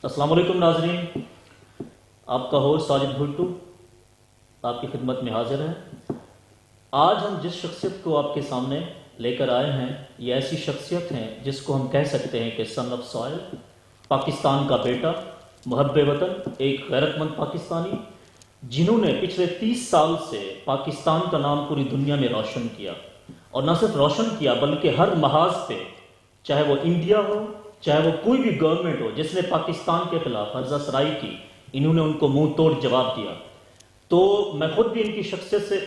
السلام علیکم ناظرین، آپ کا ہوسٹ ساجد بھٹو آپ کی خدمت میں حاضر ہے۔ آج ہم جس شخصیت کو آپ کے سامنے لے کر آئے ہیں، یہ ایسی شخصیت ہیں جس کو ہم کہہ سکتے ہیں کہ سن آف سوائل، پاکستان کا بیٹا، محب وطن، ایک غیرت مند پاکستانی، جنہوں نے پچھلے 30 سال سے پاکستان کا نام پوری دنیا میں روشن کیا، اور نہ صرف روشن کیا بلکہ ہر محاذ پہ، چاہے وہ انڈیا ہو، چاہے وہ کوئی بھی گورنمنٹ ہو جس نے پاکستان کے خلاف ہرزہ سرائی کی، انہوں نے ان کو منہ توڑ جواب دیا۔ تو میں خود بھی ان کی شخصیت سے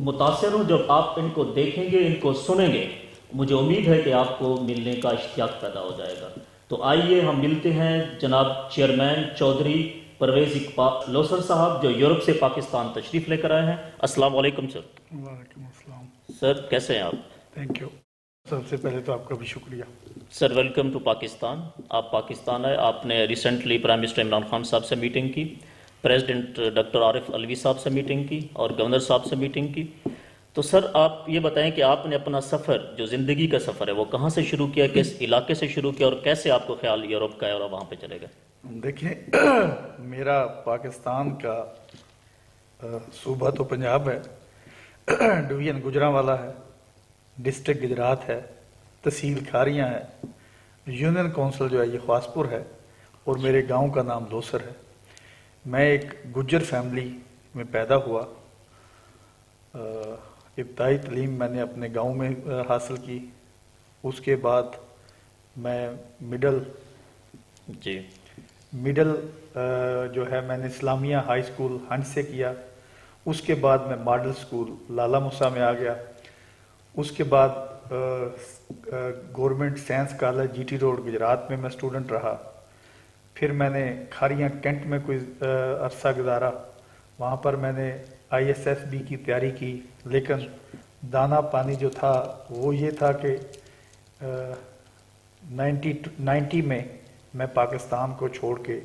متاثر ہوں۔ جب آپ ان کو دیکھیں گے، ان کو سنیں گے، مجھے امید ہے کہ آپ کو ملنے کا اشتیاق پیدا ہو جائے گا۔ تو آئیے ہم ملتے ہیں جناب چیئرمین چودھری پرویز اقبال لوثر صاحب، جو یورپ سے پاکستان تشریف لے کر آئے ہیں۔ السلام علیکم سر۔ وعلیکم السلام۔ سر کیسے ہیں آپ؟ Thank you. سب سے پہلے تو آپ کا بھی شکریہ۔ Sir welcome to Pakistan. آپ پاکستان آئے، آپ نے recently prime minister Imran Khan صاحب سے میٹنگ کی، پریزیڈنٹ ڈاکٹر عارف علوی صاحب سے میٹنگ کی، اور گورنر صاحب سے میٹنگ کی۔ تو سر آپ یہ بتائیں کہ آپ نے اپنا سفر، جو زندگی کا سفر ہے، وہ کہاں سے شروع کیا، کس علاقے سے شروع کیا، اور کیسے آپ کو خیال یورپ کا ہے اور وہاں پہ چلے گئے؟ دیکھیں، میرا پاکستان کا صوبہ تو پنجاب ہے، ڈویژن گجرانوالا ہے، ڈسٹرکٹ گجرات ہے، تحصیل کھاریاں ہے، یونین کونسل جو ہے یہ خواسپور ہے، اور میرے گاؤں کا نام لوثر ہے۔ میں ایک گجر فیملی میں پیدا ہوا۔ ابتدائی تعلیم میں نے اپنے گاؤں میں حاصل کی۔ اس کے بعد میں مڈل جو ہے میں نے اسلامیہ ہائی اسکول ہنڈ سے کیا۔ اس کے بعد میں ماڈل اسکول لالا موسیٰ میں آ گیا۔ اس کے بعد government science college G T road Gujrat میں اسٹوڈنٹ رہا۔ پھر میں نے کھاریاں کینٹ میں کوئی عرصہ گزارا۔ وہاں پر میں نے آئی ایس ایس بی کی تیاری کی، لیکن دانا پانی جو تھا وہ یہ تھا کہ 90 میں پاکستان کو چھوڑ کے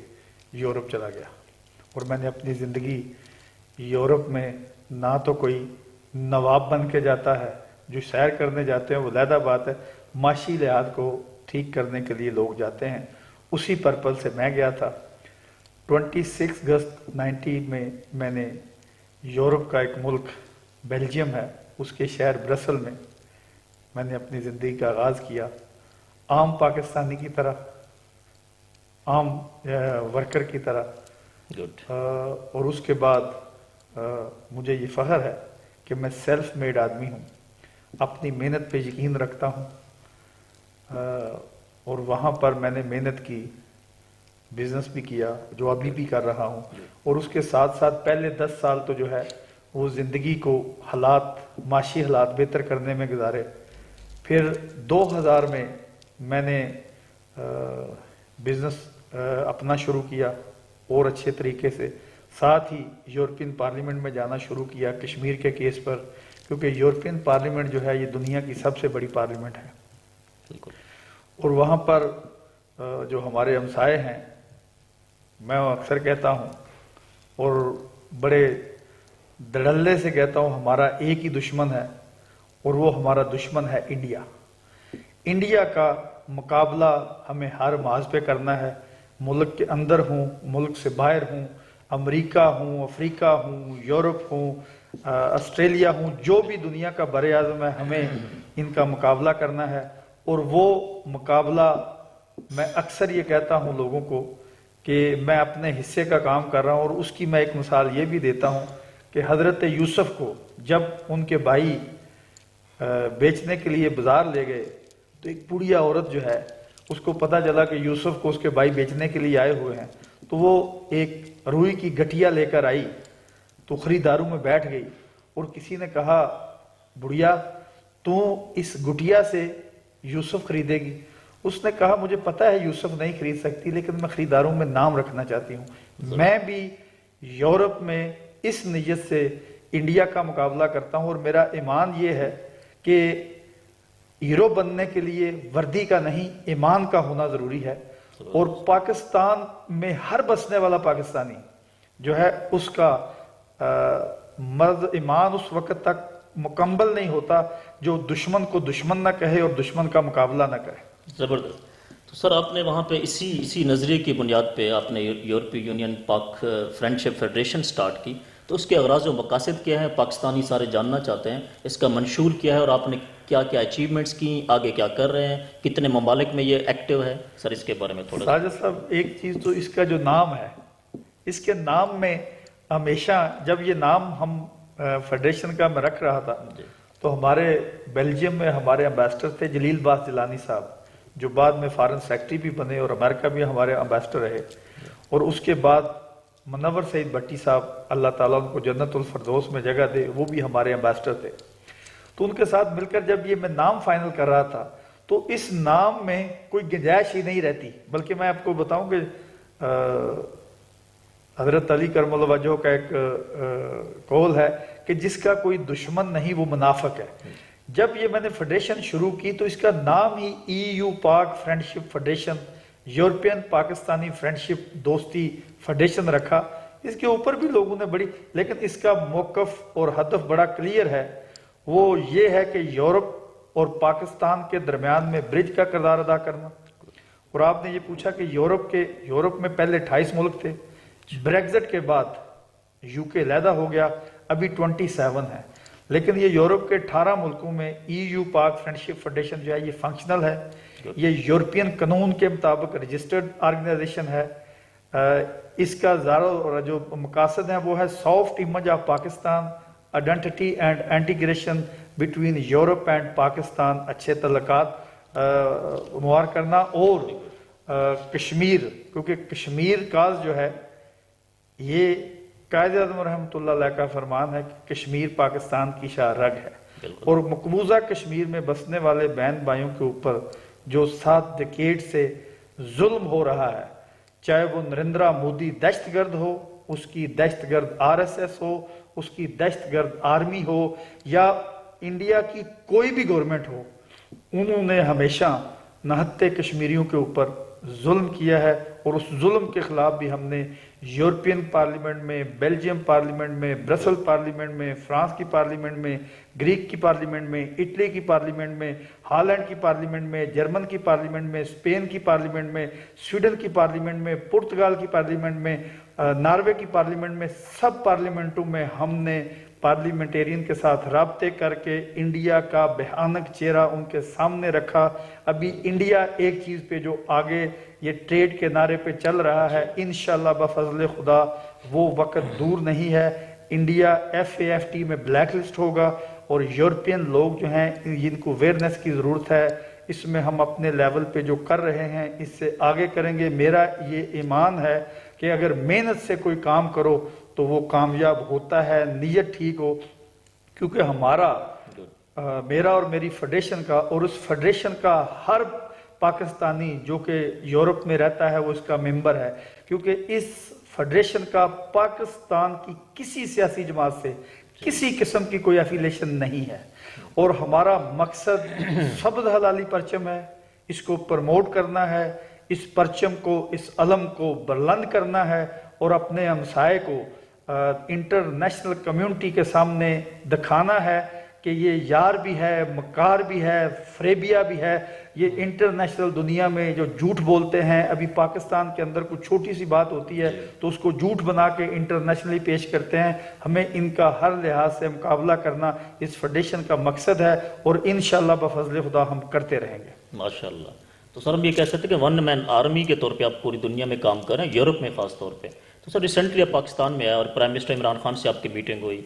یورپ چلا گیا، اور میں نے اپنی زندگی یورپ میں، نہ تو کوئی نواب بن کے جاتا ہے، جو سیر کرنے جاتے ہیں وہ علیحدہ بات ہے، معاشی لحاظ کو ٹھیک کرنے کے لیے لوگ جاتے ہیں، اسی پرپل سے میں گیا تھا۔ 26 اگست 90 میں نے یورپ کا ایک ملک بیلجیم ہے، اس کے شہر برسل میں نے اپنی زندگی کا آغاز کیا، عام پاکستانی کی طرح، عام ورکر کی طرح۔ اور اس کے بعد مجھے یہ فخر ہے کہ میں سیلف میڈ آدمی ہوں، اپنی محنت پہ یقین رکھتا ہوں، اور وہاں پر میں نے محنت کی، بزنس بھی کیا، جو ابھی بھی کر رہا ہوں، اور اس کے ساتھ ساتھ پہلے 10 سال تو جو ہے وہ زندگی کو معاشی حالات بہتر کرنے میں گزارے۔ پھر 2000 میں نے بزنس اپنا شروع کیا اور اچھے طریقے سے، ساتھ ہی یورپین پارلیمنٹ میں جانا شروع کیا کشمیر کے کیس پر، کیونکہ یورپین پارلیمنٹ جو ہے یہ دنیا کی سب سے بڑی پارلیمنٹ ہے۔ اور وہاں پر جو ہمارے ہمسائے ہیں، میں اکثر کہتا ہوں اور بڑے دھڑلے سے کہتا ہوں، ہمارا ایک ہی دشمن ہے، اور وہ ہمارا دشمن ہے انڈیا۔ انڈیا کا مقابلہ ہمیں ہر محاذ پہ کرنا ہے، ملک کے اندر ہوں، ملک سے باہر ہوں، امریکہ ہوں، افریقہ ہوں، یورپ ہوں، آسٹریلیا ہوں، جو بھی دنیا کا بر اعظم ہے، ہمیں ان کا مقابلہ کرنا ہے۔ اور وہ مقابلہ، میں اکثر یہ کہتا ہوں لوگوں کو کہ میں اپنے حصے کا کام کر رہا ہوں، اور اس کی میں ایک مثال یہ بھی دیتا ہوں کہ حضرت یوسف کو جب ان کے بھائی بیچنے کے لیے بازار لے گئے، تو ایک بوڑھیا عورت جو ہے، اس کو پتہ چلا کہ یوسف کو اس کے بھائی بیچنے کے لیے آئے ہوئے ہیں، تو وہ ایک روئی کی گٹھیا لے کر آئی، تو خریداروں میں بیٹھ گئی، اور کسی نے کہا، بڑھیا تو اس گٹھیا سے یوسف خریدے گی؟ اس نے کہا، مجھے پتہ ہے یوسف نہیں خرید سکتی، لیکن میں خریداروں میں نام رکھنا چاہتی ہوں۔ میں بھی یورپ میں اس نیت سے انڈیا کا مقابلہ کرتا ہوں، اور میرا ایمان یہ ہے کہ ہیرو بننے کے لیے وردی کا نہیں، ایمان کا ہونا ضروری ہے۔ اور پاکستان میں ہر بسنے والا پاکستانی جو ہے، اس کا مرد ایمان اس وقت تک مکمل نہیں ہوتا جو دشمن کو دشمن نہ کہے اور دشمن کا مقابلہ نہ کرے۔ زبردست۔ تو سر آپ نے وہاں پہ اسی نظریے کی بنیاد پہ آپ نے یورپی یونین پاک فرینڈشپ فیڈریشن سٹارٹ کی، تو اس کے اغراض و مقاصد کیا ہیں؟ پاکستانی سارے جاننا چاہتے ہیں اس کا منشور کیا ہے، اور آپ نے کیا کیا اچیومنٹس کی، آگے کیا کر رہے ہیں، کتنے ممالک میں یہ ایکٹیو ہے؟ سر اس کے بارے میں تھوڑا ساجد صاحب، ایک چیز تو اس کا جو نام ہے، اس کے نام میں ہمیشہ جب یہ نام ہم فیڈریشن کا میں رکھ رہا تھا تو ہمارے بیلجیم میں ہمارے امبیسڈر تھے جلیل باز جیلانی صاحب، جو بعد میں فارن سیکرٹری بھی بنے اور امریکہ بھی ہمارے امبیسڈر رہے، اور اس کے بعد منور سعید بھٹی صاحب، اللہ تعالیٰ ان کو جنت الفردوس میں جگہ دے، وہ بھی ہمارے امبیسڈر تھے۔ تو ان کے ساتھ مل کر جب یہ میں نام فائنل کر رہا تھا تو اس نام میں کوئی گنجائش ہی نہیں رہتی، بلکہ میں آپ کو بتاؤں کہ حضرت علی کرم اللہ وجہہ کا ایک قول ہے کہ جس کا کوئی دشمن نہیں وہ منافق ہے۔ جب یہ میں نے فیڈریشن شروع کی تو اس کا نام ہی ای یو پاک friendship federation, European Pakistani friendship دوستی فیڈریشن رکھا۔ اس کے اوپر بھی لوگوں نے بڑی، لیکن اس کا موقف اور ہدف بڑا کلیئر ہے، وہ یہ ہے کہ یورپ اور پاکستان کے درمیان میں برج کا کردار ادا کرنا۔ اور آپ نے یہ پوچھا کہ یورپ میں پہلے 28 ملک تھے، بریگزٹ کے بعد یو کے علیحدہ ہو گیا، ابھی 27 ہے، لیکن یہ یورپ کے 18 ملکوں میں ای یو پاک فرینڈشپ فیڈریشن جو ہے یہ فنکشنل ہے، یہ یورپین قانون کے مطابق رجسٹرڈ آرگنائزیشن ہے۔ اس کا جو مقاصد ہیں وہ ہے soft image of Pakistan, identity and integration between Europe and Pakistan, اچھے تعلقات ہموار کرنا، اور کشمیر، کیونکہ کشمیر کاز جو ہے یہ قائد اعظم رحمۃ اللہ علیہ کا فرمان ہے کہ کشمیر پاکستان کی شاہ رگ ہے، اور مقبوضہ کشمیر میں بسنے والے بہن بھائیوں کے اوپر جو 7 ڈیکیڈ سے ظلم ہو رہا ہے، چاہے وہ نریندرا مودی دہشت گرد ہو، اس کی دہشت گرد RSS ہو، اس کی دہشت گرد آرمی ہو، یا انڈیا کی کوئی بھی گورنمنٹ ہو، انہوں نے ہمیشہ نہتے کشمیریوں کے اوپر ظلم کیا ہے، اور اس ظلم کے خلاف بھی ہم نے یورپین پارلیمنٹ میں، بیلجیم پارلیمنٹ میں، برسل پارلیمنٹ میں، فرانس کی پارلیمنٹ میں، گریک کی پارلیمنٹ میں، اٹلی کی پارلیمنٹ میں، ہالینڈ کی پارلیمنٹ میں، جرمن کی پارلیمنٹ میں، اسپین کی پارلیمنٹ میں، سویڈن کی پارلیمنٹ میں، پرتگال کی پارلیمنٹ میں، ناروے کی پارلیمنٹ میں، سب پارلیمنٹوں میں ہم نے پارلیمنٹیرین کے ساتھ رابطے کر کے انڈیا کا بھیانک چہرہ ان کے سامنے رکھا۔ ابھی انڈیا ایک چیز پہ جو آگے یہ ٹریڈ کے نعرے پہ چل رہا ہے، انشاءاللہ بفضل خدا وہ وقت دور نہیں ہے، انڈیا FAFT میں بلیک لسٹ ہوگا، اور یورپین لوگ جو ہیں جن کو اویئرنیس کی ضرورت ہے، اس میں ہم اپنے لیول پہ جو کر رہے ہیں اس سے آگے کریں گے۔ میرا یہ ایمان ہے کہ اگر محنت سے کوئی کام کرو تو وہ کامیاب ہوتا ہے، نیت ٹھیک ہو، کیونکہ میرا اور میری فیڈریشن کا، اور اس فیڈریشن کا ہر پاکستانی جو کہ یورپ میں رہتا ہے وہ اس کا ممبر ہے، کیونکہ اس فیڈریشن کا پاکستان کی کسی سیاسی جماعت سے کسی قسم کی کوئی ایفیلیشن نہیں ہے، اور ہمارا مقصد سبز حلالی پرچم ہے، اس کو پروموٹ کرنا ہے، اس پرچم کو، اس علم کو بلند کرنا ہے، اور اپنے ہمسائے کو انٹرنیشنل کمیونٹی کے سامنے دکھانا ہے کہ یہ یار بھی ہے، مکار بھی ہے، فریبیا بھی ہے۔ یہ انٹرنیشنل دنیا میں جو جھوٹ بولتے ہیں، ابھی پاکستان کے اندر کچھ چھوٹی سی بات ہوتی ہے تو اس کو جھوٹ بنا کے انٹرنیشنلی پیش کرتے ہیں، ہمیں ان کا ہر لحاظ سے مقابلہ کرنا اس فیڈریشن کا مقصد ہے، اور انشاءاللہ بفضل خدا ہم کرتے رہیں گے۔ ماشاءاللہ۔ تو سر ہم یہ کہہ سکتے ہیں کہ ون مین آرمی کے طور پہ آپ پوری دنیا میں کام کر رہے ہیں، یورپ میں خاص طور پہ۔ تو سر ریسنٹلی آپ پاکستان میں آئے اور پرائم منسٹر عمران خان سے آپ کی میٹنگ ہوئی،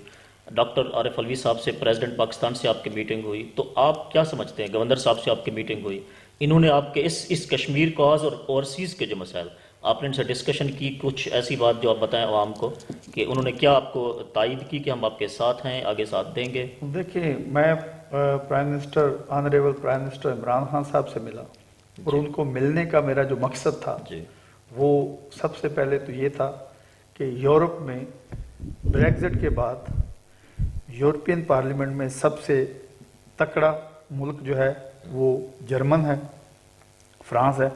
ڈاکٹر عارف علوی صاحب سے، پریزیڈنٹ پاکستان سے آپ کی میٹنگ ہوئی، تو آپ کیا سمجھتے ہیں؟ گورنر صاحب سے آپ کی میٹنگ ہوئی، انہوں نے آپ کے اس کشمیر کاز اور اوورسیز کے جو مسائل آپ نے ان سے ڈسکشن کی، کچھ ایسی بات جو آپ بتائیں عوام کو کہ انہوں نے کیا آپ کو تائید کی کہ ہم آپ کے ساتھ ہیں، آگے ساتھ دیں گے؟ دیکھیں، میں prime minister honourable prime minister Imran Khan صاحب سے ملا، اور ان کو ملنے کا میرا جو مقصد تھا وہ سب سے پہلے تو یہ تھا کہ یورپ میں بریگزٹ کے بعد یورپین پارلیمنٹ میں سب سے تکڑا ملک جو ہے وہ جرمن ہے، فرانس ہے۔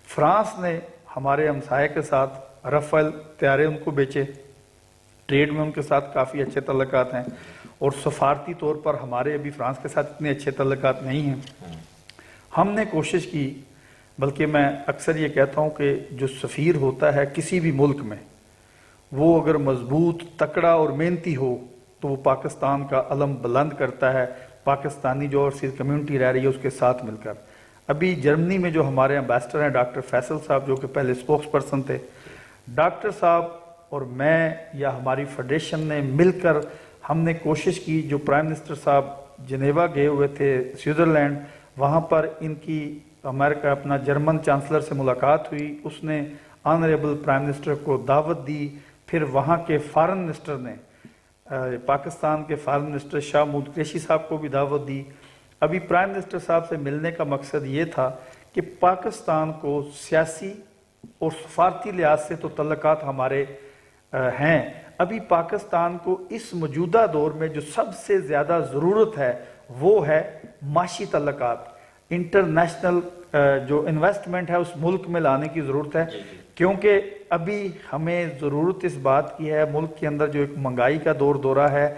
فرانس نے ہمارے ہمسائے کے ساتھ رفیل طیارے ان کو بیچے، ٹریڈ میں ان کے ساتھ کافی اچھے تعلقات ہیں، اور سفارتی طور پر ہمارے ابھی فرانس کے ساتھ اتنے اچھے تعلقات نہیں ہیں۔ ہم نے کوشش کی بلکہ میں اکثر یہ کہتا ہوں کہ جو سفیر ہوتا ہے کسی بھی ملک میں، وہ اگر مضبوط، تکڑا اور محنتی ہو تو وہ پاکستان کا علم بلند کرتا ہے، پاکستانی جو اوورسیز کمیونٹی رہ رہی ہے اس کے ساتھ مل کر۔ ابھی جرمنی میں جو ہمارے امبیسڈر ہیں ڈاکٹر فیصل صاحب، جو کہ پہلے اسپوکس پرسن تھے، ڈاکٹر صاحب اور میں یا ہماری فیڈریشن نے مل کر ہم نے کوشش کی، جو پرائم منسٹر صاحب جنیوا گئے ہوئے تھے سوئٹزرلینڈ، وہاں پر ان کی امریکہ اپنا جرمن چانسلر سے ملاقات ہوئی، اس نے آنریبل پرائم منسٹر کو دعوت دی، پھر وہاں کے فارن منسٹر نے پاکستان کے فارن منسٹر شاہ محمود قریشی صاحب کو بھی دعوت دی۔ ابھی پرائم منسٹر صاحب سے ملنے کا مقصد یہ تھا کہ پاکستان کو سیاسی اور سفارتی لحاظ سے تو تعلقات ہمارے ہیں، ابھی پاکستان کو اس موجودہ دور میں جو سب سے زیادہ ضرورت ہے وہ ہے معاشی تعلقات، انٹرنیشنل جو انویسٹمنٹ ہے اس ملک میں لانے کی ضرورت ہے، کیونکہ ابھی ہمیں ضرورت اس بات کی ہے، ملک کے اندر جو ایک مہنگائی کا دورہ ہے۔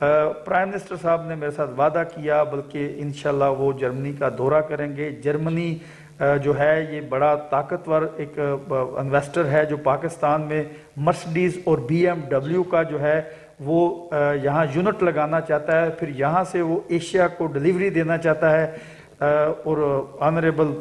پرائم منسٹر صاحب نے میرے ساتھ وعدہ کیا، بلکہ انشاءاللہ وہ جرمنی کا دورہ کریں گے۔ جرمنی جو ہے یہ بڑا طاقتور ایک انویسٹر ہے جو پاکستان میں مرسڈیز اور BMW کا جو ہے وہ یہاں یونٹ لگانا چاہتا ہے، پھر یہاں سے وہ ایشیا کو ڈیلیوری دینا چاہتا ہے، اور آنریبل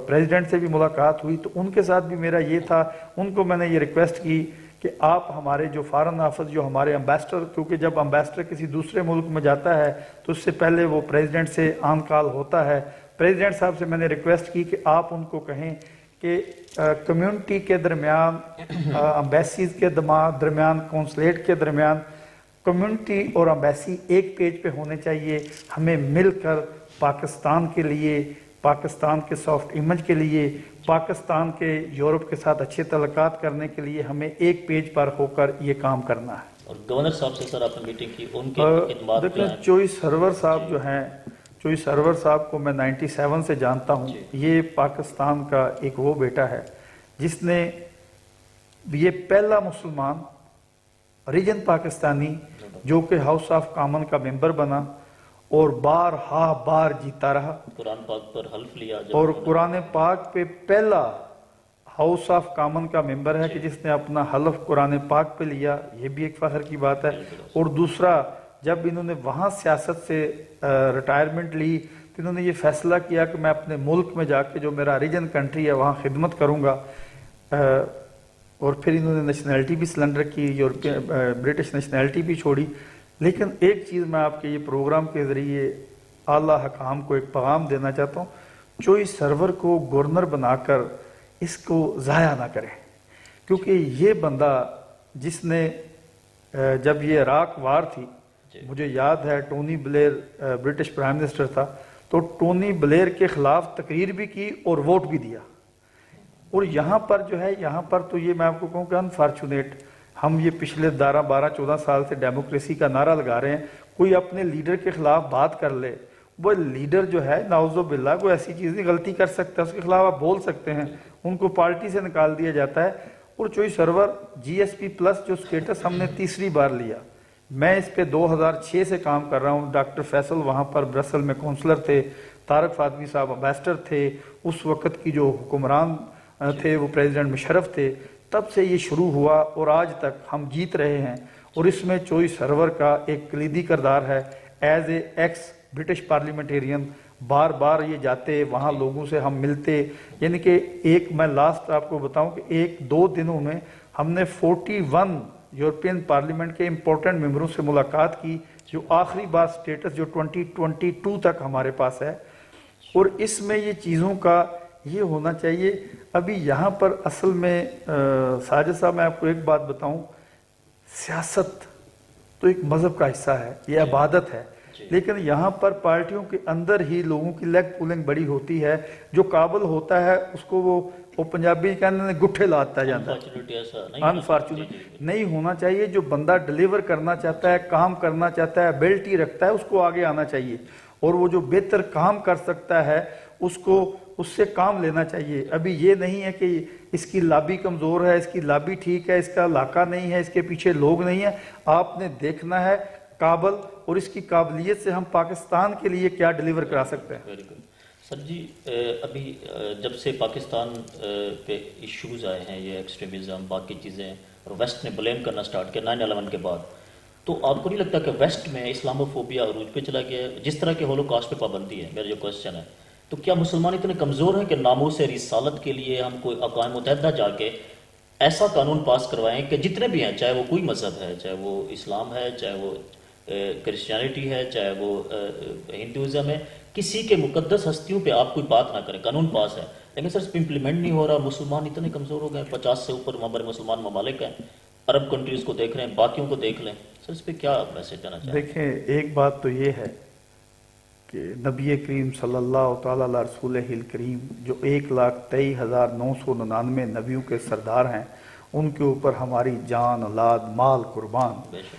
پریزیڈنٹ سے بھی ملاقات ہوئی، تو ان کے ساتھ بھی میرا یہ تھا، ان کو میں نے یہ ریکویسٹ کی کہ آپ ہمارے جو فارن آفس، جو ہمارے امبیسڈر، کیونکہ جب امبیسڈر کسی دوسرے ملک میں جاتا ہے تو اس سے پہلے وہ پریزیڈنٹ سے آن کال ہوتا ہے، پریزیڈنٹ صاحب سے میں نے ریکویسٹ کی کہ آپ ان کو کہیں کہ کمیونٹی کے درمیان، امبیسیز کے درمیان، کونسلیٹ کے درمیان کمیونٹی اور امبیسی ایک پیج پہ ہونے چاہیے، ہمیں مل کر پاکستان کے لیے، پاکستان کے سافٹ امیج کے لیے، پاکستان کے یورپ کے ساتھ اچھے تعلقات کرنے کے لیے ہمیں ایک پیج پر ہو کر یہ کام کرنا ہے۔ اور گورنر صاحب سے سر آپ نے میٹنگ کی، ان کے خدمات دیکھیں کیا ہیں؟ چوئی سرور صاحب جو ہیں، چوئی سرور صاحب کو میں 97 سے جانتا ہوں، یہ پاکستان کا ایک وہ بیٹا ہے جس نے، یہ پہلا مسلمان ریجن پاکستانی جو کہ ہاؤس آف کامن کا ممبر بنا اور بار جیتا رہا، قرآن پاک پر حلف لیا، اور قرآن پاک پہ پہلا ہاؤس آف کامن کا ممبر ہے کہ جس نے اپنا حلف قرآن پاک پہ لیا، یہ بھی ایک فخر کی بات ہے۔ اور دوسرا، جب انہوں نے وہاں سیاست سے ریٹائرمنٹ لی تو انہوں نے یہ فیصلہ کیا کہ میں اپنے ملک میں جا کے جو میرا ریجن کنٹری ہے وہاں خدمت کروں گا، اور پھر انہوں نے نیشنلٹی بھی سلنڈر کی، یورپین برٹش نیشنلٹی بھی چھوڑی۔ لیکن ایک چیز میں آپ کے یہ پروگرام کے ذریعے اعلیٰ حکام کو ایک پیغام دینا چاہتا ہوں، چوئی سرور کو گورنر بنا کر اس کو ضائع نہ کریں، کیونکہ یہ بندہ جس نے جب یہ عراق وار تھی، مجھے یاد ہے Tony Blair British prime minister تھا، تو ٹونی بلیر کے خلاف تقریر بھی کی اور ووٹ بھی دیا، اور یہاں پر جو ہے، یہاں پر تو یہ میں آپ کو کہوں کہ انفارچونیٹ، ہم یہ پچھلے 12-14 سال سے ڈیموکریسی کا نعرہ لگا رہے ہیں، کوئی اپنے لیڈر کے خلاف بات کر لے، وہ لیڈر جو ہے نعوذ باللہ کوئی ایسی چیز نہیں، غلطی کر سکتا ہے، اس کے خلاف آپ بول سکتے ہیں، ان کو پارٹی سے نکال دیا جاتا ہے۔ اور چوئی سرور GSP+ جو سٹیٹس ہم نے تیسری بار لیا، میں اس پہ 2006 سے کام کر رہا ہوں، ڈاکٹر فیصل وہاں پر برسل میں کونسلر تھے، طارق فاطمی صاحب امبیسڈر تھے، اس وقت کی جو حکمران تھے وہ پریزیڈنٹ مشرف تھے، تب سے یہ شروع ہوا اور آج تک ہم جیت رہے ہیں، اور اس میں چوئی سرور کا ایک کلیدی کردار ہے۔ As a ex British parliamentarian بار بار یہ جاتے، وہاں لوگوں سے ہم ملتے، یعنی کہ ایک میں لاسٹ آپ کو بتاؤں کہ 1-2 دنوں میں ہم نے 41 یورپین پارلیمنٹ کے امپورٹنٹ ممبروں سے ملاقات کی، جو آخری بار سٹیٹس جو 2022 تک ہمارے پاس ہے، اور اس میں یہ چیزوں کا یہ ہونا چاہیے۔ ابھی یہاں پر اصل میں ساجد صاحب میں آپ کو ایک بات بتاؤں، سیاست تو ایک مذہب کا حصہ ہے، یہ عبادت ہے، لیکن یہاں پر پارٹیوں کے اندر ہی لوگوں کی لیگ پولنگ بڑی ہوتی ہے، جو قابل ہوتا ہے اس کو وہ پنجابی کہنے میں گٹھے لاتا جاتا ہے، انفارچونیٹ نہیں ہونا چاہیے۔ جو بندہ ڈیلیور کرنا چاہتا ہے، کام کرنا چاہتا ہے، ایبلٹی رکھتا ہے، اس کو آگے آنا چاہیے، اور وہ جو بہتر کام کر سکتا ہے اس کو اس سے کام لینا چاہیے۔ ابھی یہ نہیں ہے کہ اس کی لابی کمزور ہے، اس کی لابی ٹھیک ہے، اس کا علاقہ نہیں ہے، اس کے پیچھے لوگ نہیں ہیں، آپ نے دیکھنا ہے قابل، اور اس کی قابلیت سے ہم پاکستان کے لیے کیا ڈیلیور کرا سکتے ہیں۔ سر جی ابھی جب سے پاکستان پہ ایشوز آئے ہیں، یہ ایکسٹریمزم باقی چیزیں، اور ویسٹ نے بلیم کرنا سٹارٹ کیا 9/11 کے بعد، تو آپ کو نہیں لگتا کہ ویسٹ میں اسلاموفوبیا عروج پہ چلا گیا ہے؟ جس طرح کہ ہولوکاسٹ پہ پابندی ہے، میرا جو کوشچن ہے، تو کیا مسلمان اتنے کمزور ہیں کہ ناموس رسالت کے لیے ہم کوئی اقوام متحدہ جا کے ایسا قانون پاس کروائیں کہ جتنے بھی ہیں، چاہے وہ کوئی مذہب ہے، چاہے وہ اسلام ہے، چاہے وہ کرسچینٹی ہے، چاہے وہ ہندوازم ہے، کسی کے مقدس ہستیوں پہ آپ کوئی بات نہ کریں، قانون پاس ہے، لیکن سر اس پہ امپلیمنٹ نہیں ہو رہا، مسلمان اتنے کمزور ہو گئے، 50 سے اوپر ہمارے مسلمان ممالک ہیں، عرب کنٹریز کو دیکھ رہے ہیں، باقیوں کو دیکھ لیں، سر اس پہ کیا میسج دینا چاہیں؟ دیکھیں، ایک بات تو یہ ہے کہ نبی کریم صلی اللہ تعالیٰ علیہ رسول کریم جو 1,23,999 نبیوں کے سردار ہیں، ان کے اوپر ہماری جان، اولاد، مال قربان۔ بے شک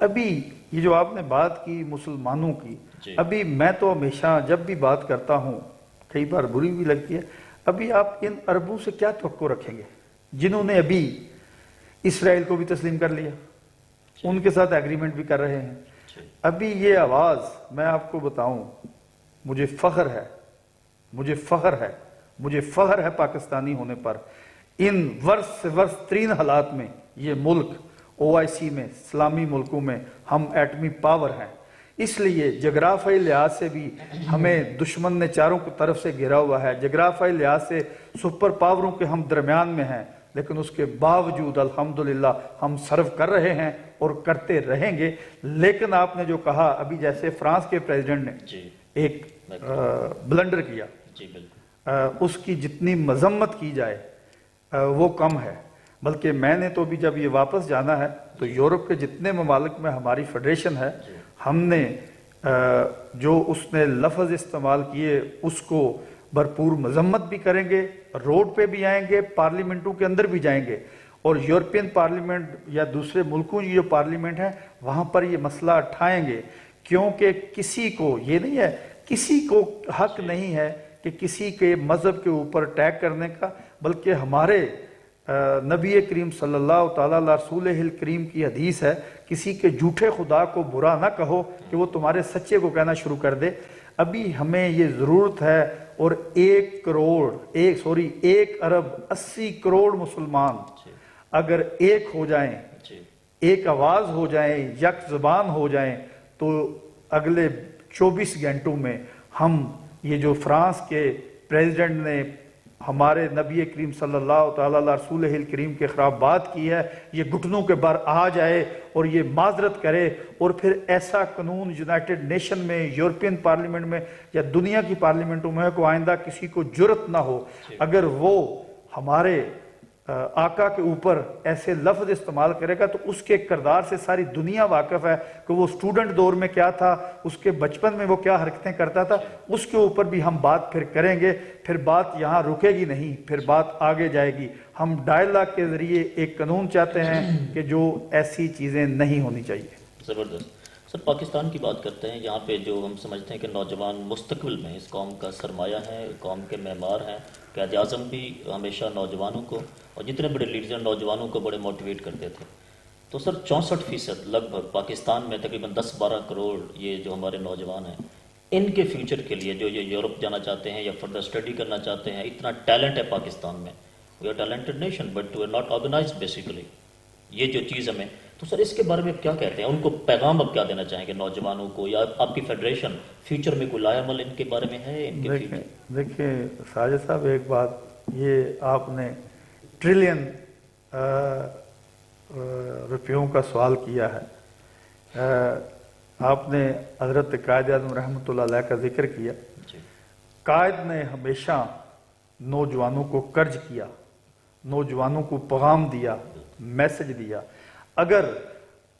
ابھی یہ جو آپ نے بات کی مسلمانوں کی، جی ابھی میں تو ہمیشہ جب بھی بات کرتا ہوں، کئی بار بری بھی لگتی ہے، ابھی آپ ان عربوں سے کیا توقع رکھیں گے جنہوں نے ابھی اسرائیل کو بھی تسلیم کر لیا، ان کے ساتھ ایگریمنٹ بھی کر رہے ہیں۔ جی ابھی یہ آواز میں آپ کو بتاؤں، مجھے فخر ہے، مجھے فخر ہے پاکستانی ہونے پر۔ ان ورس سے ورس ترین حالات میں یہ ملک OIC میں، اسلامی ملکوں میں ہم ایٹمی پاور ہیں، اس لیے جغرافیائی لحاظ سے بھی ہمیں دشمن نے چاروں طرف سے گھیرا ہوا ہے، جغرافیائی لحاظ سے سپر پاوروں کے ہم درمیان میں ہیں، لیکن اس کے باوجود الحمدللہ ہم سرو کر رہے ہیں اور کرتے رہیں گے۔ لیکن آپ نے جو کہا ابھی، جیسے فرانس کے پریزیڈنٹ نے جی ایک بلنڈر کیا، جی بالکل اس کی جتنی مذمت کی جائے وہ کم ہے، بلکہ میں نے تو بھی جب یہ واپس جانا ہے تو یورپ کے جتنے ممالک میں ہماری فیڈریشن ہے، ہم نے جو اس نے لفظ استعمال کیے اس کو بھرپور مذمت بھی کریں گے، روڈ پہ بھی آئیں گے، پارلیمنٹوں کے اندر بھی جائیں گے، اور یورپین پارلیمنٹ یا دوسرے ملکوں کی جو پارلیمنٹ ہے وہاں پر یہ مسئلہ اٹھائیں گے، کیونکہ کسی کو یہ نہیں ہے، کسی کو حق نہیں ہے کہ کسی کے مذہب کے اوپر اٹیک کرنے کا، بلکہ ہمارے نبی کریم صلی اللہ تعالیٰ علیہ رسول کریم کی حدیث ہے، کسی کے جھوٹے خدا کو برا نہ کہو کہ وہ تمہارے سچے کو کہنا شروع کر دے۔ ابھی ہمیں یہ ضرورت ہے، اور 1,80,00,000,000 مسلمان اگر ایک ہو جائیں، ایک آواز ہو جائیں، یک زبان ہو جائیں، تو اگلے 24 گھنٹوں میں ہم یہ جو فرانس کے پریزیڈنٹ نے ہمارے نبی کریم صلی اللہ تعالیٰ علیہ رسول کریم کے خلاف بات کی ہے، یہ گھٹنوں کے بر آ جائے اور یہ معذرت کرے، اور پھر ایسا قانون یونائٹڈ نیشن میں، یورپین پارلیمنٹ میں یا دنیا کی پارلیمنٹوں میں کو آئندہ کسی کو جرت نہ ہو اگر وہ ہمارے آقا کے اوپر ایسے لفظ استعمال کرے گا، تو اس کے کردار سے ساری دنیا واقف ہے کہ وہ سٹوڈنٹ دور میں کیا تھا، اس کے بچپن میں وہ کیا حرکتیں کرتا تھا، اس کے اوپر بھی ہم بات پھر کریں گے۔ پھر بات یہاں رکے گی نہیں، پھر بات آگے جائے گی۔ ہم ڈائلاگ کے ذریعے ایک قانون چاہتے ہیں کہ جو ایسی چیزیں نہیں ہونی چاہیے۔ زبردست سر، پاکستان کی بات کرتے ہیں، یہاں پہ جو ہم سمجھتے ہیں کہ نوجوان مستقبل میں اس قوم کا سرمایہ ہیں، قوم کے معمار ہیں، قائد اعظم بھی ہمیشہ نوجوانوں کو اور جتنے بڑے لیڈرز ہیں نوجوانوں کو بڑے موٹیویٹ کرتے تھے، تو سر 64% لگ بھگ پاکستان میں تقریباً 10-12 کروڑ یہ جو ہمارے نوجوان ہیں، ان کے فیوچر کے لیے جو یہ یورپ جانا چاہتے ہیں یا فردر اسٹڈی کرنا چاہتے ہیں، اتنا ٹیلنٹ ہے پاکستان میں، we are talented nation but we are not organised basically, یہ جو چیز ہمیں، تو سر اس کے بارے میں آپ کیا کہتے ہیں؟ ان کو پیغام اب کیا دینا چاہیں گے نوجوانوں کو، یا آپ کی فیڈریشن فیوچر میں کوئی لائے عمل ان کے بارے میں ہے؟ ان کے دیکھیں ساجد صاحب، ایک بات یہ آپ نے ٹریلین روپیوں کا سوال کیا ہے، آپ نے حضرت قائد اعظم رحمۃ اللہ علیہ کا ذکر کیا۔ قائد نے ہمیشہ نوجوانوں کو کرج کیا، نوجوانوں کو پیغام دیا، میسج دیا۔ اگر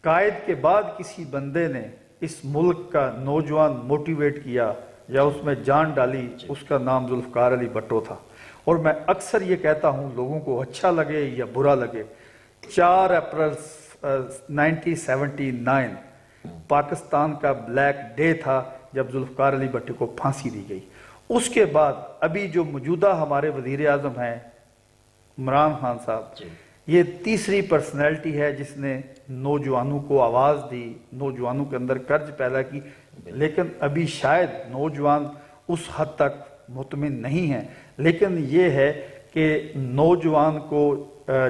قائد کے بعد کسی بندے نے اس ملک کا نوجوان موٹیویٹ کیا یا اس میں جان ڈالی، اس کا نام ذوالفقار علی بھٹو تھا۔ اور میں اکثر یہ کہتا ہوں، لوگوں کو اچھا لگے یا برا لگے، 4 اپریل 1979 پاکستان کا بلیک ڈے تھا جب ذوالفقار علی بھٹو کو پھانسی دی گئی۔ اس کے بعد ابھی جو موجودہ ہمارے وزیر اعظم ہیں عمران خان صاحب، یہ تیسری پرسنالٹی ہے جس نے نوجوانوں کو آواز دی، نوجوانوں کے اندر کرج پیدا کی، لیکن ابھی شاید نوجوان اس حد تک مطمئن نہیں ہیں، لیکن یہ ہے کہ نوجوان کو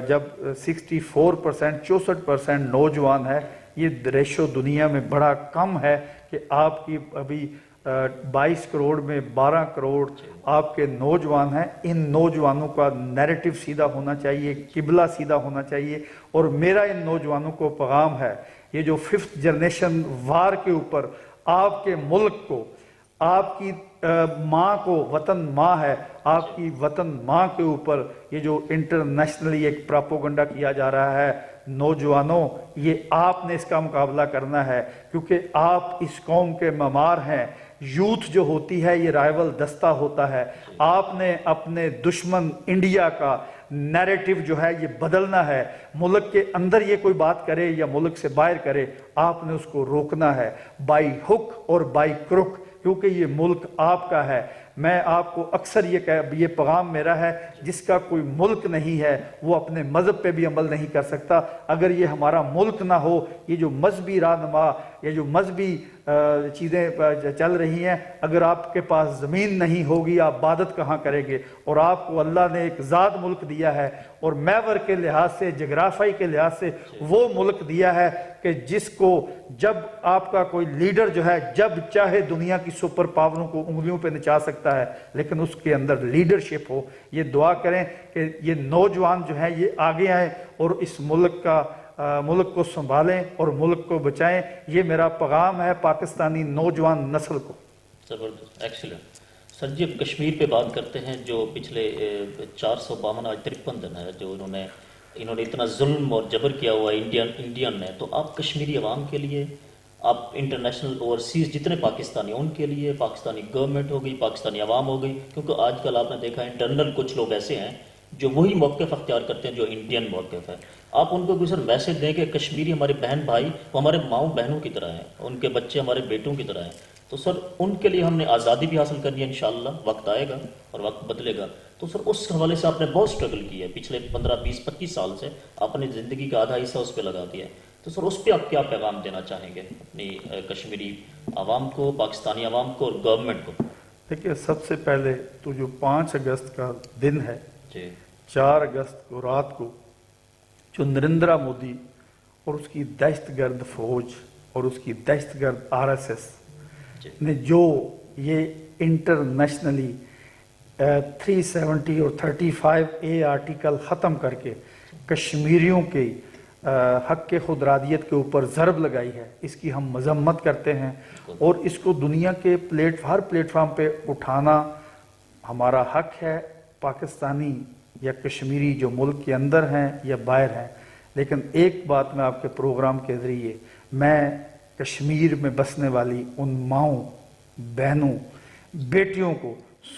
جب 64% 64% نوجوان ہے، یہ ریشو دنیا میں بڑا کم ہے کہ آپ کی ابھی 22 کروڑ میں 12 کروڑ آپ کے نوجوان ہیں۔ ان نوجوانوں کا نیریٹو سیدھا ہونا چاہیے، قبلہ سیدھا ہونا چاہیے، اور میرا ان نوجوانوں کو پیغام ہے، یہ جو 5th جنریشن وار کے اوپر آپ کے ملک کو، آپ کی ماں کو، وطن ماں ہے، آپ کی وطن ماں کے اوپر یہ جو انٹرنیشنلی ایک پراپوگنڈا کیا جا رہا ہے، نوجوانوں یہ آپ نے اس کا مقابلہ کرنا ہے، کیونکہ آپ اس قوم کے معمار ہیں۔ یوتھ جو ہوتی ہے یہ رائیول دستہ ہوتا ہے، آپ نے اپنے دشمن انڈیا کا نیریٹو جو ہے یہ بدلنا ہے۔ ملک کے اندر یہ کوئی بات کرے یا ملک سے باہر کرے، آپ نے اس کو روکنا ہے، بائی ہک اور بائی کروک، کیونکہ یہ ملک آپ کا ہے۔ میں آپ کو اکثر یہ پیغام میرا ہے، جس کا کوئی ملک نہیں ہے وہ اپنے مذہب پہ بھی عمل نہیں کر سکتا۔ اگر یہ ہمارا ملک نہ ہو، یہ جو مذہبی رہنما یا جو مذہبی چیزیں چل رہی ہیں، اگر آپ کے پاس زمین نہیں ہوگی آپ عبادت کہاں کریں گے؟ اور آپ کو اللہ نے ایک ذات ملک دیا ہے، اور محور کے لحاظ سے، جغرافیائی کے لحاظ سے وہ ملک دیا ہے کہ جس کو جب آپ کا کوئی لیڈر جو ہے جب چاہے دنیا کی سپر پاوروں کو انگلیوں پہ نچا سکتا ہے، لیکن اس کے اندر لیڈرشپ ہو۔ یہ دعا کریں کہ یہ نوجوان جو ہیں یہ آگے آئیں اور اس ملک کو سنبھالیں اور ملک کو بچائیں۔ یہ میرا پیغام ہے پاکستانی نوجوان نسل کو۔ زبردست، ایکسیلنٹ سر جی۔ اب کشمیر پہ بات کرتے ہیں، جو پچھلے 452 آج 53 دن ہے جو انہوں نے اتنا ظلم اور جبر کیا ہوا ہے انڈین نے، تو آپ کشمیری عوام کے لیے، آپ انٹرنیشنل اوورسیز جتنے پاکستانی ہیں ان کے لیے، پاکستانی گورنمنٹ ہو گئی، پاکستانی عوام ہو گئی، کیونکہ آج کل آپ نے دیکھا انٹرنل کچھ لوگ ایسے ہیں جو وہی موقف اختیار کرتے ہیں جو انڈین موقف ہے، آپ ان کو کوئی سر میسج دیں کہ کشمیری ہمارے بہن بھائی وہ ہمارے ماؤں بہنوں کی طرح ہیں، ان کے بچے ہمارے بیٹوں کی طرح ہیں، تو سر ان کے لیے ہم نے آزادی بھی حاصل کرنی ہے انشاءاللہ، وقت آئے گا اور وقت بدلے گا، تو سر اس حوالے سے آپ نے بہت سٹرگل کی ہے پچھلے 15 20 25 سال سے، آپ نے زندگی کا آدھا حصہ اس پہ لگا دیا ہے، تو سر اس پہ آپ کیا پیغام دینا چاہیں گے اپنی کشمیری عوام کو، پاکستانی عوام کو اور گورنمنٹ کو؟ دیکھیے، سب سے پہلے تو جو 5 اگست کا دن ہے، جی 4 اگست کو رات کو جو نریندرا مودی اور اس کی دہشت گرد فوج اور اس کی دہشت گرد RSS نے جو یہ انٹرنیشنلی 370 اور 35A آرٹیکل ختم کر کے کشمیریوں کے حق کے خود ارادیت کے اوپر ضرب لگائی ہے، اس کی ہم مذمت کرتے ہیں، اور اس کو دنیا کے ہر پلیٹ فارم پہ اٹھانا ہمارا حق ہے، پاکستانی یا کشمیری جو ملک کے اندر ہیں یا باہر ہیں۔ لیکن ایک بات میں آپ کے پروگرام کے ذریعے میں کشمیر میں بسنے والی ان ماؤں، بہنوں، بیٹیوں کو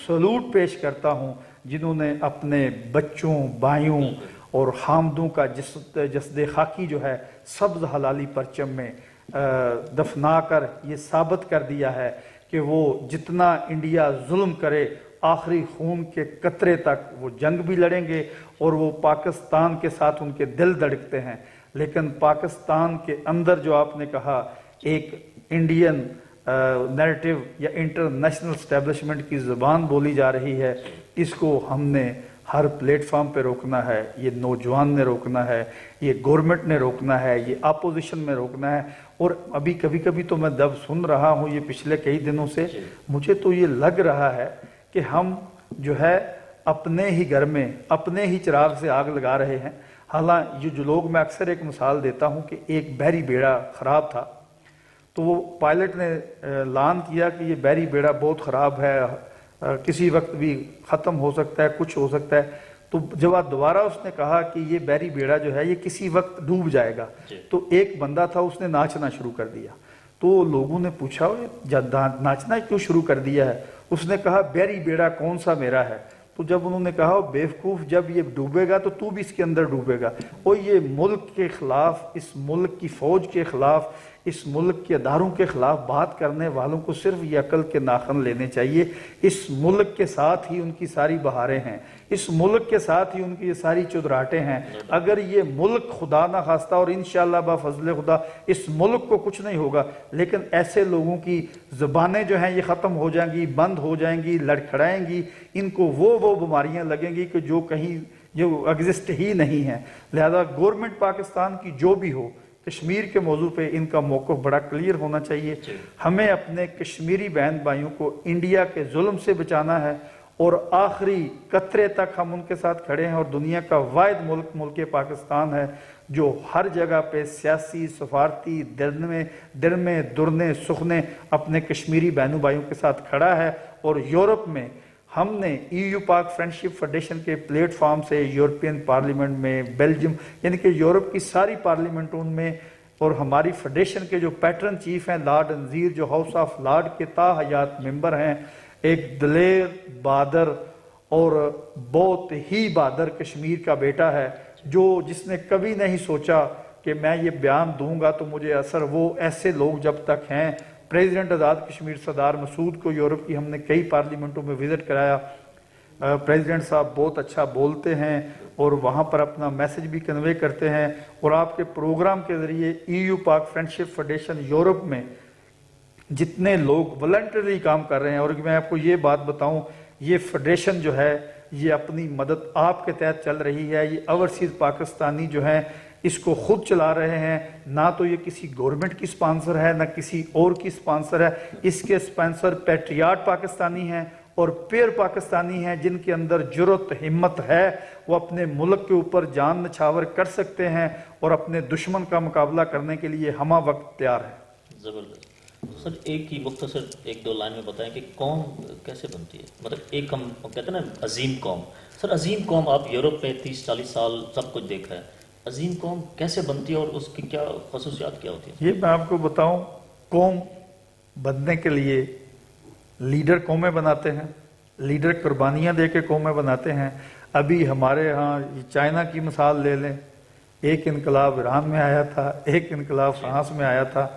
سلوٹ پیش کرتا ہوں جنہوں نے اپنے بچوں، بھائیوں اور خامدوں کا جسد خاکی جو ہے سبز حلالی پرچم میں دفنا کر یہ ثابت کر دیا ہے کہ وہ جتنا انڈیا ظلم کرے آخری خون کے قطرے تک وہ جنگ بھی لڑیں گے، اور وہ پاکستان کے ساتھ ان کے دل دھڑکتے ہیں۔ لیکن پاکستان کے اندر جو آپ نے کہا ایک انڈین نیریٹو یا انٹرنیشنل اسٹیبلشمنٹ کی زبان بولی جا رہی ہے، اس کو ہم نے ہر پلیٹ فارم پہ روکنا ہے، یہ نوجوان نے روکنا ہے، یہ گورنمنٹ نے روکنا ہے، یہ اپوزیشن میں روکنا ہے۔ اور ابھی کبھی کبھی تو میں جب سن رہا ہوں یہ پچھلے کئی دنوں سے، مجھے تو یہ لگ رہا ہے کہ ہم جو ہے اپنے ہی گھر میں اپنے ہی چراغ سے آگ لگا رہے ہیں۔ حالانکہ یہ جو لوگ، میں اکثر ایک مثال دیتا ہوں کہ ایک بحری بیڑا خراب تھا، تو وہ پائلٹ نے اعلان کیا کہ یہ بحری بیڑا بہت خراب ہے، کسی وقت بھی ختم ہو سکتا ہے، کچھ ہو سکتا ہے۔ تو جب دوبارہ اس نے کہا کہ یہ بحری بیڑا جو ہے یہ کسی وقت ڈوب جائے گا، تو ایک بندہ تھا اس نے ناچنا شروع کر دیا۔ تو لوگوں نے پوچھا ناچنا کیوں شروع کر دیا ہے؟ اس نے کہا بحری بیڑا کون سا میرا ہے؟ تو جب انہوں نے کہا بیوقوف، جب یہ ڈوبے گا تو تو بھی اس کے اندر ڈوبے گا۔ اور یہ ملک کے خلاف، اس ملک کی فوج کے خلاف، اس ملک کے اداروں کے خلاف بات کرنے والوں کو صرف یہ عقل کے ناخن لینے چاہیے۔ اس ملک کے ساتھ ہی ان کی ساری بہاریں ہیں، اس ملک کے ساتھ ہی ان کی یہ ساری چودراہٹیں ہیں۔ اگر یہ ملک خدا نہ خواستہ، اور انشاءاللہ بفضل خدا اس ملک کو کچھ نہیں ہوگا، لیکن ایسے لوگوں کی زبانیں جو ہیں یہ ختم ہو جائیں گی، بند ہو جائیں گی، لڑکھڑائیں گی، ان کو وہ بیماریاں لگیں گی کہ جو کہیں جو ایگزسٹ ہی نہیں ہیں۔ لہذا گورنمنٹ پاکستان کی جو بھی ہو، کشمیر کے موضوع پہ ان کا موقف بڑا کلیئر ہونا چاہیے۔ ہمیں اپنے کشمیری بہن بھائیوں کو انڈیا کے ظلم سے بچانا ہے، اور آخری قطرے تک ہم ان کے ساتھ کھڑے ہیں، اور دنیا کا واحد ملک پاکستان ہے جو ہر جگہ پہ سیاسی، سفارتی، درمے درنے سخنے اپنے کشمیری بہنوں بھائیوں کے ساتھ کھڑا ہے۔ اور یورپ میں ہم نے EU پاک فرینڈشپ فیڈریشن کے پلیٹ فارم سے یورپین پارلیمنٹ میں، بیلجیم، یعنی کہ یورپ کی ساری پارلیمنٹوں میں، اور ہماری فیڈریشن کے جو پیٹرن چیف ہیں لارڈ انزیر، جو ہاؤس آف لارڈ کے تا حیات ممبر ہیں، ایک دلیر، بہادر اور بہت ہی بہادر کشمیر کا بیٹا ہے، جس نے کبھی نہیں سوچا کہ میں یہ بیان دوں گا تو مجھے اثر، وہ ایسے لوگ جب تک ہیں۔ پریزیڈنٹ آزاد کشمیر سردار مسعود کو یورپ کی ہم نے کئی پارلیمنٹوں میں وزٹ کرایا۔ پریزیڈنٹ صاحب بہت اچھا بولتے ہیں اور وہاں پر اپنا میسج بھی کنوے کرتے ہیں، اور آپ کے پروگرام کے ذریعے EU پاک فرینڈشپ فیڈریشن یورپ میں جتنے لوگ والنٹرلی کام کر رہے ہیں، اور میں آپ کو یہ بات بتاؤں، یہ فیڈریشن جو ہے یہ اپنی مدد آپ کے تحت چل رہی ہے۔ یہ اوورسیز پاکستانی جو ہیں اس کو خود چلا رہے ہیں، نہ تو یہ کسی گورنمنٹ کی سپانسر ہے، نہ کسی اور کی سپانسر ہے۔ اس کے سپانسر پیٹریاٹ پاکستانی ہیں اور پیر پاکستانی ہیں، جن کے اندر جرت، ہمت ہے، وہ اپنے ملک کے اوپر جان نچھاور کر سکتے ہیں اور اپنے دشمن کا مقابلہ کرنے کے لیے ہمہ وقت تیار ہیں۔ زبردست سر، ایک ہی مختصر ایک دو لائن میں بتائیں کہ قوم کیسے بنتی ہے؟ مطلب ایک ہم کہتے ہیں نا عظیم قوم، سر عظیم قوم آپ یورپ میں 30-40 سال سب کچھ دیکھا ہے، عظیم قوم کیسے بنتی ہے اور اس کی کیا خصوصیات کیا ہوتی ہیں؟ یہ میں آپ کو بتاؤں، قوم بننے کے لیے لیڈر قومیں بناتے ہیں، لیڈر قربانیاں دے کے قومیں بناتے ہیں۔ ابھی ہمارے ہاں چائنا کی مثال لے لیں، ایک انقلاب ایران میں آیا تھا، ایک انقلاب فرانس میں آیا تھا۔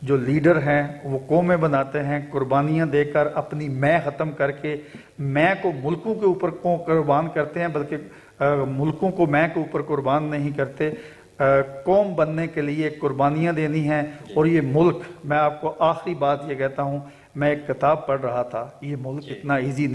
جو لیڈر ہیں وہ قومیں بناتے ہیں، قربانیاں دے کر اپنی میں ختم کر کے میں کو ملکوں کے اوپر قربان کرتے ہیں، بلکہ ملکوں کو میں کے اوپر قربان نہیں کرتے۔ قوم بننے کے لیے قربانیاں دینی ہیں، اور یہ ملک، میں آپ کو آخری بات یہ کہتا ہوں، میں ایک کتاب پڑھ رہا تھا، یہ ملک اتنا ایزی